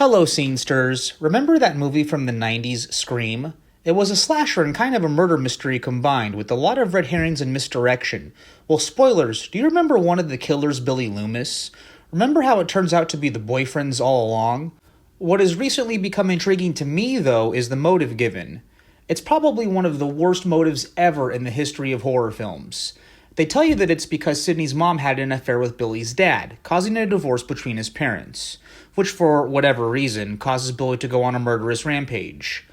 Hello, Scenesters. Remember that movie from the 90s, Scream? It was a slasher and kind of a murder mystery combined, with a lot of red herrings and misdirection. Well, spoilers, do you remember one of the killers, Billy Loomis? Remember how it turns out to be the boyfriends all along? What has recently become intriguing to me, though, is the motive given. It's probably one of the worst motives ever in the history of horror films. They tell you that it's because Sidney's mom had an affair with Billy's dad, causing a divorce between his parents, which for whatever reason causes Billy to go on a murderous rampage.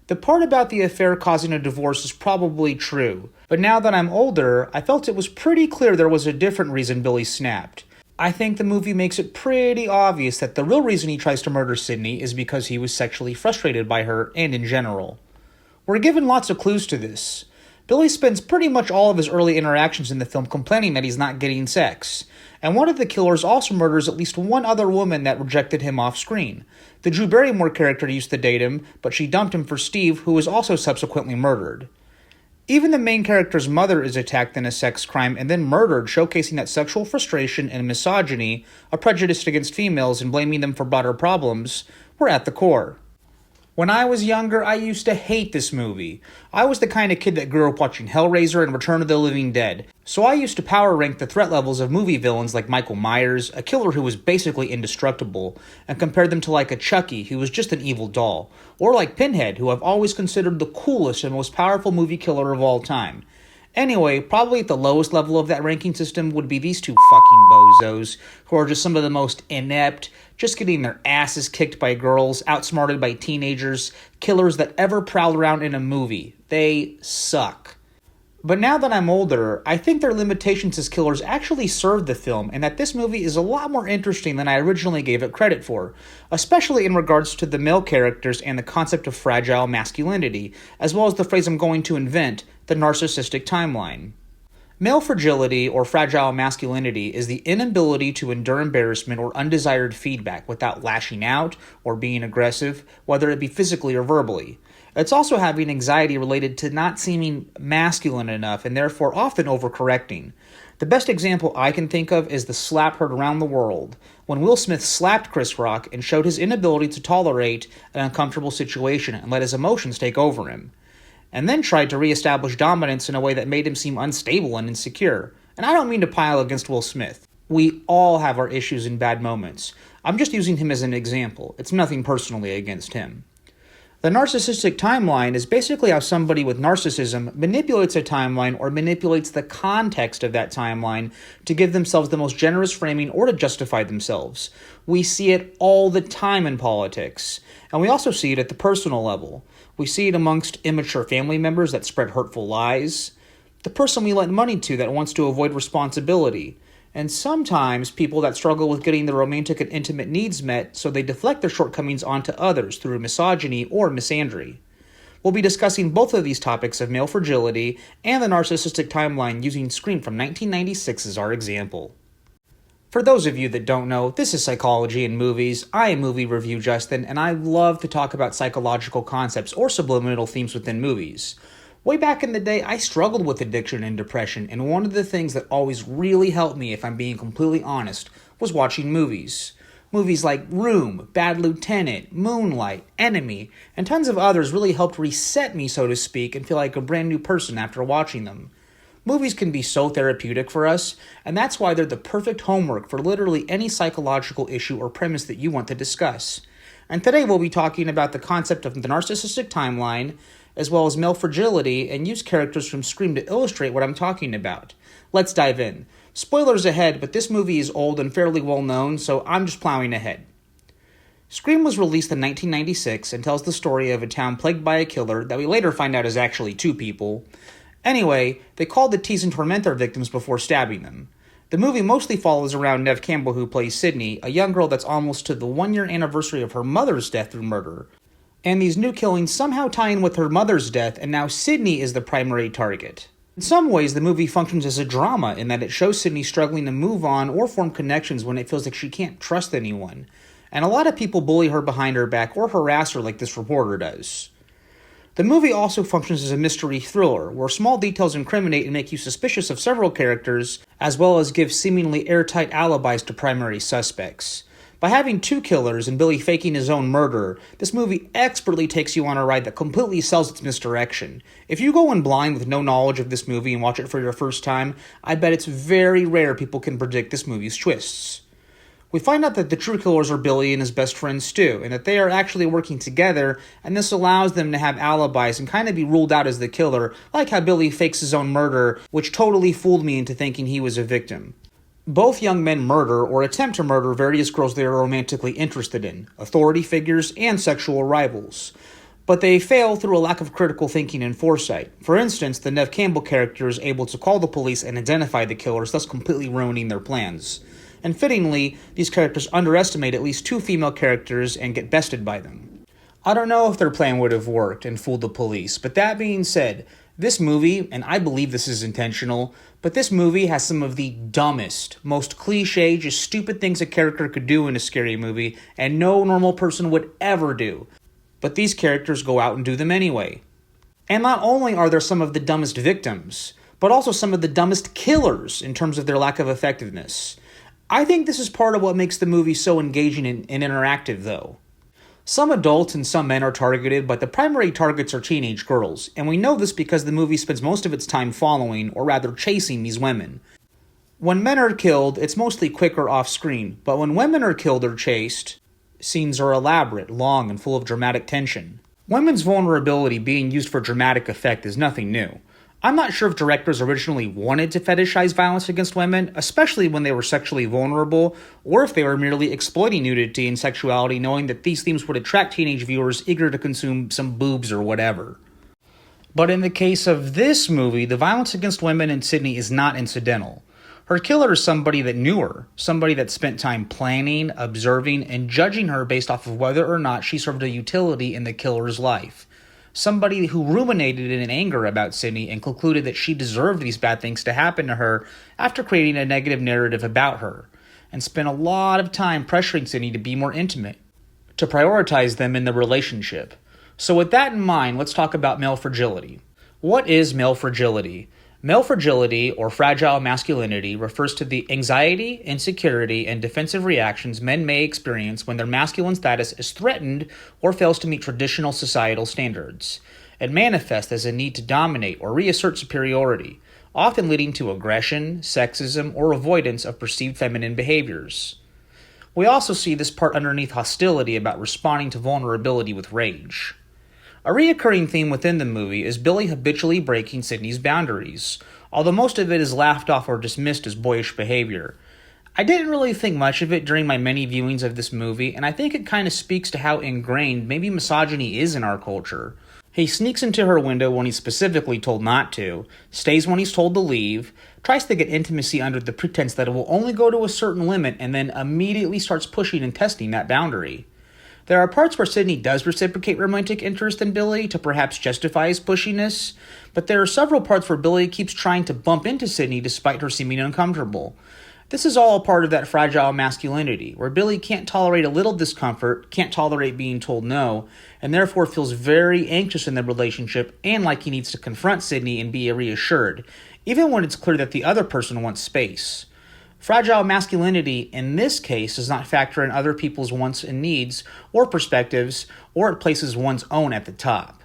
The part about the affair causing a divorce is probably true, but now that I'm older, I felt it was pretty clear there was a different reason Billy snapped. I think the movie makes it pretty obvious that the real reason he tries to murder Sidney is because he was sexually frustrated by her and in general. We're given lots of clues to this. Billy spends pretty much all of his early interactions in the film complaining that he's not getting sex, and one of the killers also murders at least one other woman that rejected him off screen. The Drew Barrymore character used to date him, but she dumped him for Steve, who was also subsequently murdered. Even the main character's mother is attacked in a sex crime and then murdered, showcasing that sexual frustration and misogyny, a prejudice against females and blaming them for broader problems, were at the core. When I was younger, I used to hate this movie. I was the kind of kid that grew up watching Hellraiser and Return of the Living Dead, so I used to power rank the threat levels of movie villains like Michael Myers, a killer who was basically indestructible, and compared them to like a Chucky, who was just an evil doll, or like Pinhead, who I've always considered the coolest and most powerful movie killer of all time. Anyway, probably at the lowest level of that ranking system would be these two fucking bozos, who are just some of the most inept, just getting their asses kicked by girls, outsmarted by teenagers, killers that ever prowl around in a movie. They suck. But now that I'm older, I think their limitations as killers actually serve the film, and that this movie is a lot more interesting than I originally gave it credit for, especially in regards to the male characters and the concept of fragile masculinity, as well as the phrase I'm going to invent, the narcissistic timeline. Male fragility, or fragile masculinity, is the inability to endure embarrassment or undesired feedback without lashing out or being aggressive, whether it be physically or verbally. It's also having anxiety related to not seeming masculine enough and therefore often overcorrecting. The best example I can think of is the slap heard around the world, when Will Smith slapped Chris Rock and showed his inability to tolerate an uncomfortable situation and let his emotions take over him, and then tried to reestablish dominance in a way that made him seem unstable and insecure. And I don't mean to pile against Will Smith. We all have our issues and bad moments. I'm just using him as an example. It's nothing personally against him. The narcissistic timeline is basically how somebody with narcissism manipulates a timeline or manipulates the context of that timeline to give themselves the most generous framing or to justify themselves. We see it all the time in politics, and we also see it at the personal level. We see it amongst immature family members that spread hurtful lies, the person we lend money to that wants to avoid responsibility, and sometimes people that struggle with getting their romantic and intimate needs met, so they deflect their shortcomings onto others through misogyny or misandry. We'll be discussing both of these topics of male fragility and the narcissistic timeline using Scream from 1996 as our example. For those of you that don't know, this is Psychology in Movies. I am Movie Review Justin, and I love to talk about psychological concepts or subliminal themes within movies. Way back in the day, I struggled with addiction and depression, and one of the things that always really helped me, if I'm being completely honest, was watching movies. Movies like Room, Bad Lieutenant, Moonlight, Enemy, and tons of others really helped reset me, so to speak, and feel like a brand new person after watching them. Movies can be so therapeutic for us, and that's why they're the perfect homework for literally any psychological issue or premise that you want to discuss. And today we'll be talking about the concept of the narcissistic timeline, as well as male fragility, and use characters from Scream to illustrate what I'm talking about. Let's dive in. Spoilers ahead, but this movie is old and fairly well known, so I'm just plowing ahead. Scream was released in 1996 and tells the story of a town plagued by a killer that we later find out is actually two people. Anyway, they called the tease and torment their victims before stabbing them. The movie mostly follows around Neve Campbell, who plays Sidney, a young girl that's almost to the 1-year anniversary of her mother's death through murder. And these new killings somehow tie in with her mother's death, and now Sidney is the primary target. In some ways, the movie functions as a drama in that it shows Sidney struggling to move on or form connections when it feels like she can't trust anyone. And a lot of people bully her behind her back or harass her like this reporter does. The movie also functions as a mystery thriller, where small details incriminate and make you suspicious of several characters, as well as give seemingly airtight alibis to primary suspects. By having two killers and Billy faking his own murder, this movie expertly takes you on a ride that completely sells its misdirection. If you go in blind with no knowledge of this movie and watch it for your first time, I bet it's very rare people can predict this movie's twists. We find out that the true killers are Billy and his best friend Stu, and that they are actually working together, and this allows them to have alibis and kind of be ruled out as the killer, like how Billy fakes his own murder, which totally fooled me into thinking he was a victim. Both young men murder or attempt to murder various girls they are romantically interested in, authority figures, and sexual rivals. But they fail through a lack of critical thinking and foresight. For instance, the Neve Campbell character is able to call the police and identify the killers, thus completely ruining their plans. And fittingly, these characters underestimate at least two female characters and get bested by them. I don't know if their plan would have worked and fooled the police, but that being said, this movie, and I believe this is intentional, but this movie has some of the dumbest, most cliche, just stupid things a character could do in a scary movie, and no normal person would ever do. But these characters go out and do them anyway. And not only are there some of the dumbest victims, but also some of the dumbest killers in terms of their lack of effectiveness. I think this is part of what makes the movie so engaging and interactive, though. Some adults and some men are targeted, but the primary targets are teenage girls, and we know this because the movie spends most of its time following, or rather chasing, these women. When men are killed, it's mostly quick or off-screen, but when women are killed or chased, scenes are elaborate, long, and full of dramatic tension. Women's vulnerability being used for dramatic effect is nothing new. I'm not sure if directors originally wanted to fetishize violence against women, especially when they were sexually vulnerable, or if they were merely exploiting nudity and sexuality, knowing that these themes would attract teenage viewers eager to consume some boobs or whatever. But in the case of this movie, the violence against women in Sydney is not incidental. Her killer is somebody that knew her, somebody that spent time planning, observing, and judging her based off of whether or not she served a utility in the killer's life. Somebody who ruminated in anger about Sydney and concluded that she deserved these bad things to happen to her after creating a negative narrative about her, and spent a lot of time pressuring Sydney to be more intimate, to prioritize them in the relationship. So with that in mind, let's talk about male fragility. What is male fragility? Male fragility, or fragile masculinity, refers to the anxiety, insecurity, and defensive reactions men may experience when their masculine status is threatened or fails to meet traditional societal standards. It manifests as a need to dominate or reassert superiority, often leading to aggression, sexism, or avoidance of perceived feminine behaviors. We also see this part underneath hostility about responding to vulnerability with rage. A reoccurring theme within the movie is Billy habitually breaking Sydney's boundaries, although most of it is laughed off or dismissed as boyish behavior. I didn't really think much of it during my many viewings of this movie, and I think it kind of speaks to how ingrained maybe misogyny is in our culture. He sneaks into her window when he's specifically told not to, stays when he's told to leave, tries to get intimacy under the pretense that it will only go to a certain limit, and then immediately starts pushing and testing that boundary. There are parts where Sydney does reciprocate romantic interest in Billy to perhaps justify his pushiness, but there are several parts where Billy keeps trying to bump into Sydney despite her seeming uncomfortable. This is all a part of that fragile masculinity, where Billy can't tolerate a little discomfort, can't tolerate being told no, and therefore feels very anxious in the relationship and like he needs to confront Sydney and be reassured, even when it's clear that the other person wants space. Fragile masculinity, in this case, does not factor in other people's wants and needs, or perspectives, or it places one's own at the top.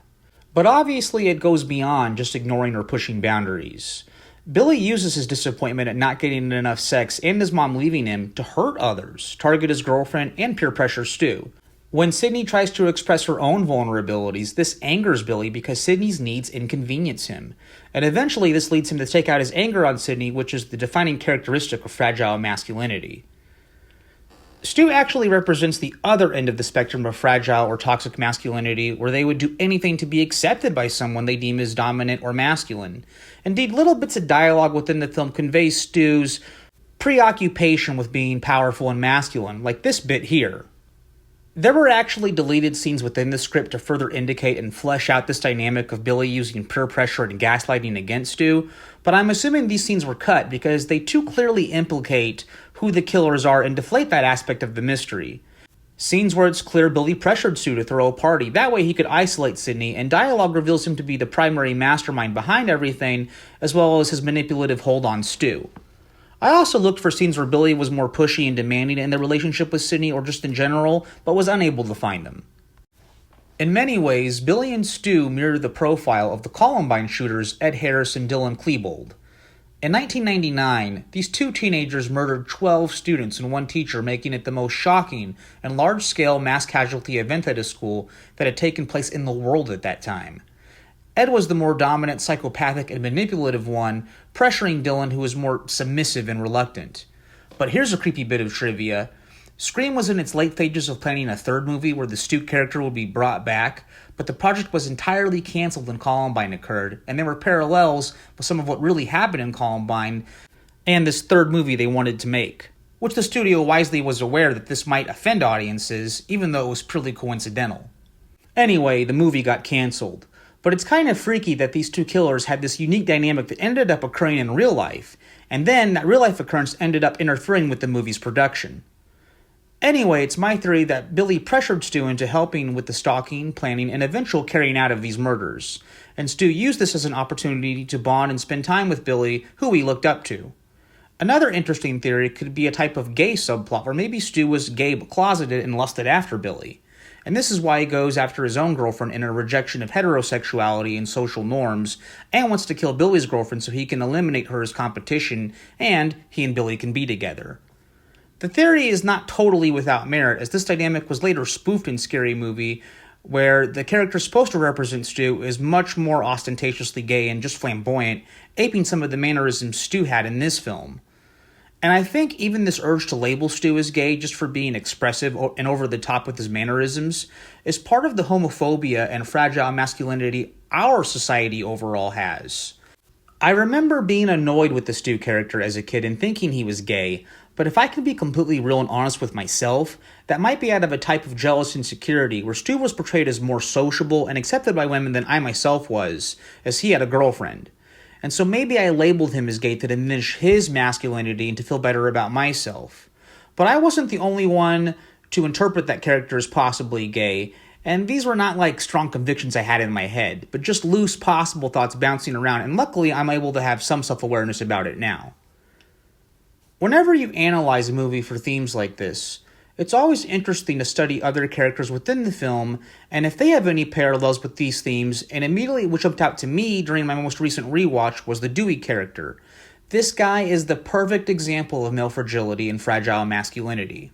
But obviously it goes beyond just ignoring or pushing boundaries. Billy uses his disappointment at not getting enough sex and his mom leaving him to hurt others, target his girlfriend, and peer pressure Stu. When Sydney tries to express her own vulnerabilities, this angers Billy because Sydney's needs inconvenience him. And eventually this leads him to take out his anger on Sydney, which is the defining characteristic of fragile masculinity. Stu actually represents the other end of the spectrum of fragile or toxic masculinity, where they would do anything to be accepted by someone they deem as dominant or masculine. Indeed, little bits of dialogue within the film conveys Stu's preoccupation with being powerful and masculine, like this bit here. There were actually deleted scenes within the script to further indicate and flesh out this dynamic of Billy using peer pressure and gaslighting against Stu, but I'm assuming these scenes were cut because they too clearly implicate who the killers are and deflate that aspect of the mystery. Scenes where it's clear Billy pressured Stu to throw a party, that way he could isolate Sydney, and dialogue reveals him to be the primary mastermind behind everything, as well as his manipulative hold on Stu. I also looked for scenes where Billy was more pushy and demanding in their relationship with Sydney or just in general, but was unable to find them. In many ways, Billy and Stu mirror the profile of the Columbine shooters Ed Harris and Dylan Klebold. In 1999, these two teenagers murdered 12 students and one teacher, making it the most shocking and large-scale mass casualty event at a school that had taken place in the world at that time. Ed was the more dominant, psychopathic, and manipulative one, pressuring Dylan, who was more submissive and reluctant. But here's a creepy bit of trivia. Scream was in its late stages of planning a third movie where the Stu character would be brought back, but the project was entirely canceled when Columbine occurred, and there were parallels with some of what really happened in Columbine and this third movie they wanted to make, which the studio wisely was aware that this might offend audiences, even though it was purely coincidental. Anyway, the movie got canceled, but it's kind of freaky that these two killers had this unique dynamic that ended up occurring in real life, and then that real-life occurrence ended up interfering with the movie's production. Anyway, it's my theory that Billy pressured Stu into helping with the stalking, planning, and eventual carrying out of these murders, and Stu used this as an opportunity to bond and spend time with Billy, who he looked up to. Another interesting theory could be a type of gay subplot where maybe Stu was gay but closeted and lusted after Billy, and this is why he goes after his own girlfriend in a rejection of heterosexuality and social norms, and wants to kill Billy's girlfriend so he can eliminate her as competition, and he and Billy can be together. The theory is not totally without merit, as this dynamic was later spoofed in Scary Movie, where the character supposed to represent Stu is much more ostentatiously gay and just flamboyant, aping some of the mannerisms Stu had in this film. And I think even this urge to label Stu as gay just for being expressive and over the top with his mannerisms is part of the homophobia and fragile masculinity our society overall has. I remember being annoyed with the Stu character as a kid and thinking he was gay, but if I can be completely real and honest with myself, that might be out of a type of jealous insecurity where Stu was portrayed as more sociable and accepted by women than I myself was, as he had a girlfriend. And so maybe I labeled him as gay to diminish his masculinity and to feel better about myself. But I wasn't the only one to interpret that character as possibly gay, and these were not like strong convictions I had in my head, but just loose possible thoughts bouncing around, and luckily I'm able to have some self-awareness about it now. Whenever you analyze a movie for themes like this, it's always interesting to study other characters within the film, and if they have any parallels with these themes, and immediately what jumped out to me during my most recent rewatch was the Dewey character. This guy is the perfect example of male fragility and fragile masculinity.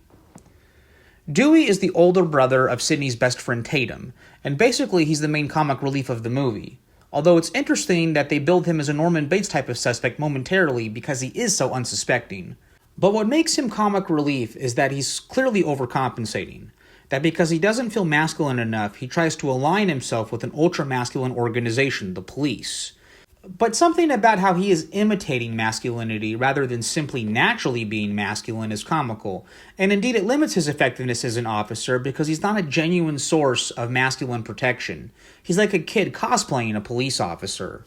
Dewey is the older brother of Sydney's best friend Tatum, and basically he's the main comic relief of the movie. Although it's interesting that they build him as a Norman Bates type of suspect momentarily because he is so unsuspecting. But what makes him comic relief is that he's clearly overcompensating. That because he doesn't feel masculine enough, he tries to align himself with an ultra-masculine organization, the police. But something about how he is imitating masculinity rather than simply naturally being masculine is comical, and indeed it limits his effectiveness as an officer because he's not a genuine source of masculine protection. He's like a kid cosplaying a police officer.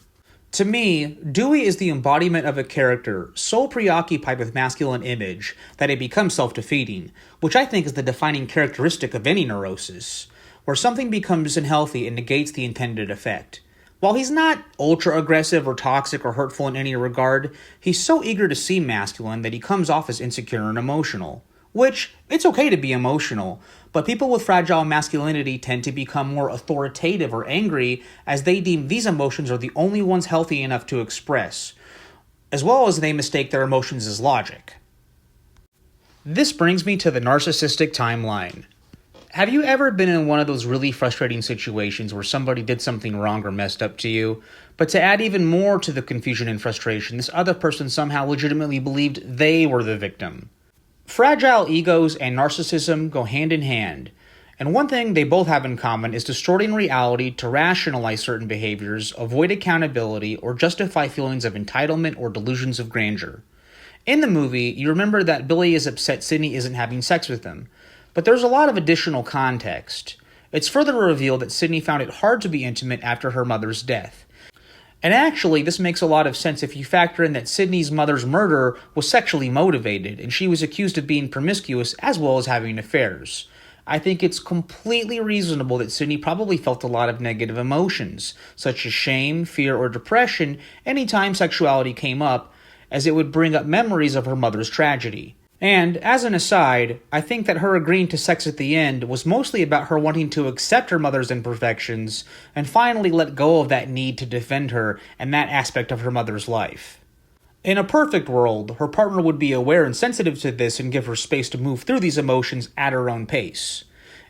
To me, Dewey is the embodiment of a character so preoccupied with masculine image that it becomes self-defeating, which I think is the defining characteristic of any neurosis, where something becomes unhealthy and negates the intended effect. While he's not ultra-aggressive or toxic or hurtful in any regard, he's so eager to seem masculine that he comes off as insecure and emotional. Which, it's okay to be emotional, but people with fragile masculinity tend to become more authoritative or angry as they deem these emotions are the only ones healthy enough to express, as well as they mistake their emotions as logic. This brings me to the narcissistic timeline. Have you ever been in one of those really frustrating situations where somebody did something wrong or messed up to you, but to add even more to the confusion and frustration, this other person somehow legitimately believed they were the victim? Fragile egos and narcissism go hand in hand, and one thing they both have in common is distorting reality to rationalize certain behaviors, avoid accountability, or justify feelings of entitlement or delusions of grandeur. In the movie, you remember that Billy is upset Sydney isn't having sex with him, but there's a lot of additional context. It's further revealed that Sydney found it hard to be intimate after her mother's death. And actually, this makes a lot of sense if you factor in that Sydney's mother's murder was sexually motivated, and she was accused of being promiscuous as well as having affairs. I think it's completely reasonable that Sydney probably felt a lot of negative emotions, such as shame, fear, or depression, anytime sexuality came up, as it would bring up memories of her mother's tragedy. And, as an aside, I think that her agreeing to sex at the end was mostly about her wanting to accept her mother's imperfections and finally let go of that need to defend her and that aspect of her mother's life. In a perfect world, her partner would be aware and sensitive to this and give her space to move through these emotions at her own pace.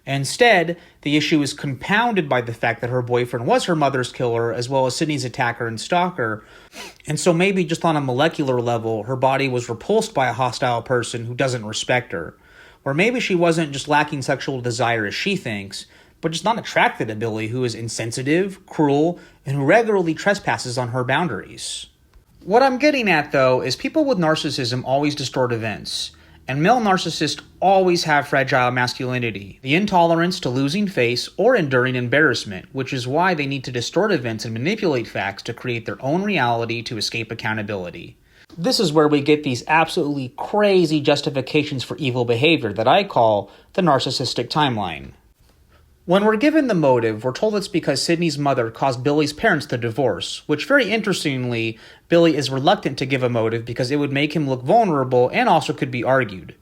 Instead, the issue is compounded by the fact that her boyfriend was her mother's killer as well as Sydney's attacker and stalker, and so maybe just on a molecular level, her body was repulsed by a hostile person who doesn't respect her. Or maybe she wasn't just lacking sexual desire as she thinks, but just not attracted to Billy, who is insensitive, cruel, and who regularly trespasses on her boundaries. What I'm getting at, though, is people with narcissism always distort events. And male narcissists always have fragile masculinity, the intolerance to losing face or enduring embarrassment, which is why they need to distort events and manipulate facts to create their own reality to escape accountability. This is where we get these absolutely crazy justifications for evil behavior that I call the narcissistic timeline. When we're given the motive, we're told it's because Sydney's mother caused Billy's parents to divorce, which very interestingly, Billy is reluctant to give a motive because it would make him look vulnerable and also could be argued.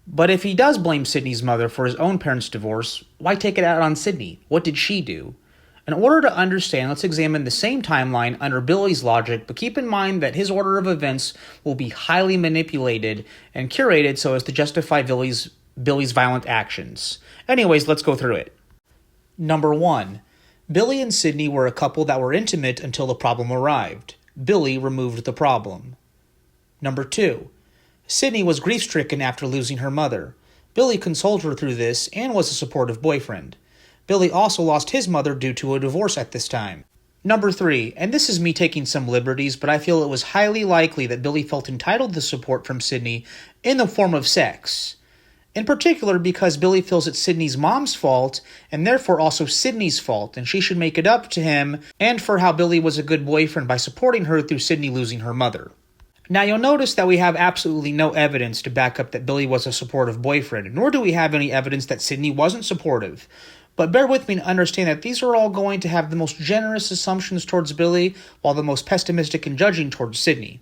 But if he does blame Sydney's mother for his own parents' divorce, why take it out on Sydney? What did she do? In order to understand, let's examine the same timeline under Billy's logic, but keep in mind that his order of events will be highly manipulated and curated so as to justify Billy's violent actions. Anyways, let's go through it. Number 1. Billy and Sydney were a couple that were intimate until the problem arrived. Billy removed the problem. Number 2. Sydney was grief-stricken after losing her mother. Billy consoled her through this and was a supportive boyfriend. Billy also lost his mother due to a divorce at this time. Number 3, and this is me taking some liberties, but I feel it was highly likely that Billy felt entitled to support from Sydney in the form of sex. In particular because Billy feels it's Sydney's mom's fault, and therefore also Sydney's fault, and she should make it up to him, and for how Billy was a good boyfriend by supporting her through Sydney losing her mother. Now you'll notice that we have absolutely no evidence to back up that Billy was a supportive boyfriend, nor do we have any evidence that Sydney wasn't supportive. But bear with me to understand that these are all going to have the most generous assumptions towards Billy, while the most pessimistic and judging towards Sydney.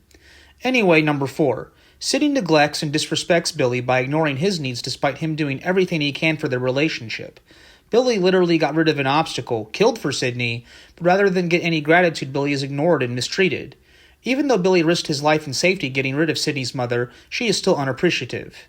Anyway, number 4. Sydney neglects and disrespects Billy by ignoring his needs despite him doing everything he can for their relationship. Billy literally got rid of an obstacle, killed for Sydney, but rather than get any gratitude, Billy is ignored and mistreated. Even though Billy risked his life and safety getting rid of Sydney's mother, she is still unappreciative.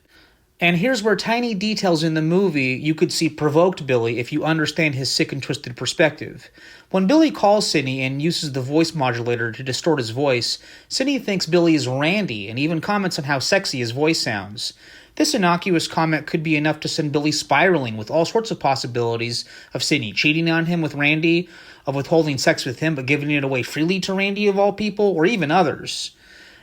And here's where tiny details in the movie you could see provoked Billy if you understand his sick and twisted perspective. When Billy calls Sydney and uses the voice modulator to distort his voice, Sydney thinks Billy is Randy and even comments on how sexy his voice sounds. This innocuous comment could be enough to send Billy spiraling with all sorts of possibilities of Sydney cheating on him with Randy, of withholding sex with him but giving it away freely to Randy of all people, or even others.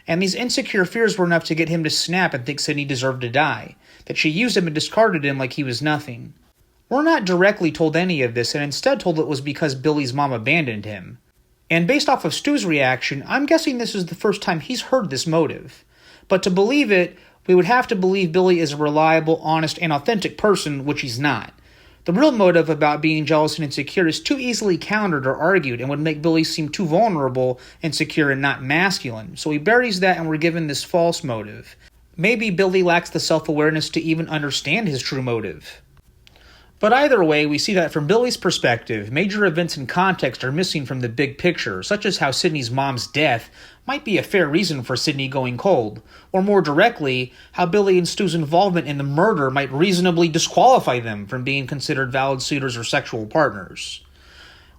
And these insecure fears were enough to get him to snap and think Sydney deserved to die, that she used him and discarded him like he was nothing. We're not directly told any of this, and instead told it was because Billy's mom abandoned him. And based off of Stu's reaction, I'm guessing this is the first time he's heard this motive. But to believe it, we would have to believe Billy is a reliable, honest, and authentic person, which he's not. The real motive about being jealous and insecure is too easily countered or argued and would make Billy seem too vulnerable, insecure, and not masculine. So he buries that and we're given this false motive. Maybe Billy lacks the self-awareness to even understand his true motive. But either way, we see that from Billy's perspective, major events and context are missing from the big picture, such as how Sydney's mom's death might be a fair reason for Sydney going cold, or more directly, how Billy and Stu's involvement in the murder might reasonably disqualify them from being considered valid suitors or sexual partners.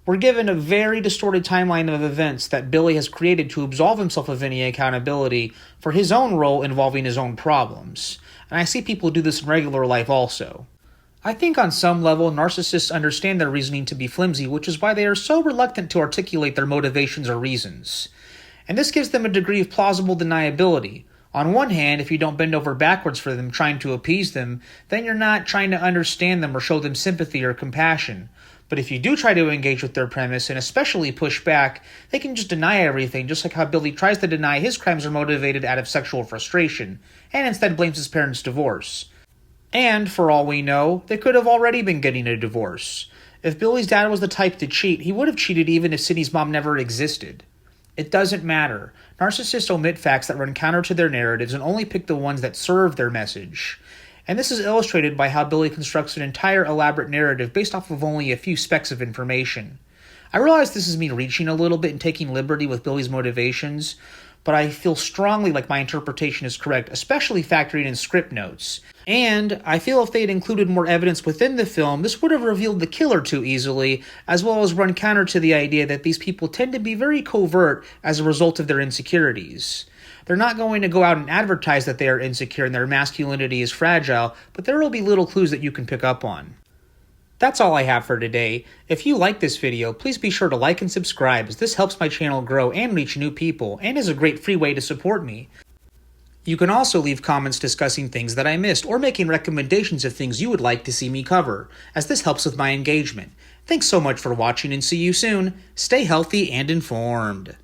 We're given a very distorted timeline of events that Billy has created to absolve himself of any accountability for his own role involving his own problems, and I see people do this in regular life also. I think on some level, narcissists understand their reasoning to be flimsy, which is why they are so reluctant to articulate their motivations or reasons. And this gives them a degree of plausible deniability. On one hand, if you don't bend over backwards for them trying to appease them, then you're not trying to understand them or show them sympathy or compassion. But if you do try to engage with their premise, and especially push back, they can just deny everything, just like how Billy tries to deny his crimes are motivated out of sexual frustration, and instead blames his parents' divorce. And, for all we know, they could have already been getting a divorce. If Billy's dad was the type to cheat, he would have cheated even if Sydney's mom never existed. It doesn't matter. Narcissists omit facts that run counter to their narratives and only pick the ones that serve their message. And this is illustrated by how Billy constructs an entire elaborate narrative based off of only a few specks of information. I realize this is me reaching a little bit and taking liberty with Billy's motivations, but I feel strongly like my interpretation is correct, especially factoring in script notes. And I feel if they had included more evidence within the film, this would have revealed the killer too easily, as well as run counter to the idea that these people tend to be very covert as a result of their insecurities. They're not going to go out and advertise that they are insecure and their masculinity is fragile, but there will be little clues that you can pick up on. That's all I have for today. If you like this video, please be sure to like and subscribe, as this helps my channel grow and reach new people, and is a great free way to support me. You can also leave comments discussing things that I missed, or making recommendations of things you would like to see me cover, as this helps with my engagement. Thanks so much for watching, and see you soon. Stay healthy and informed.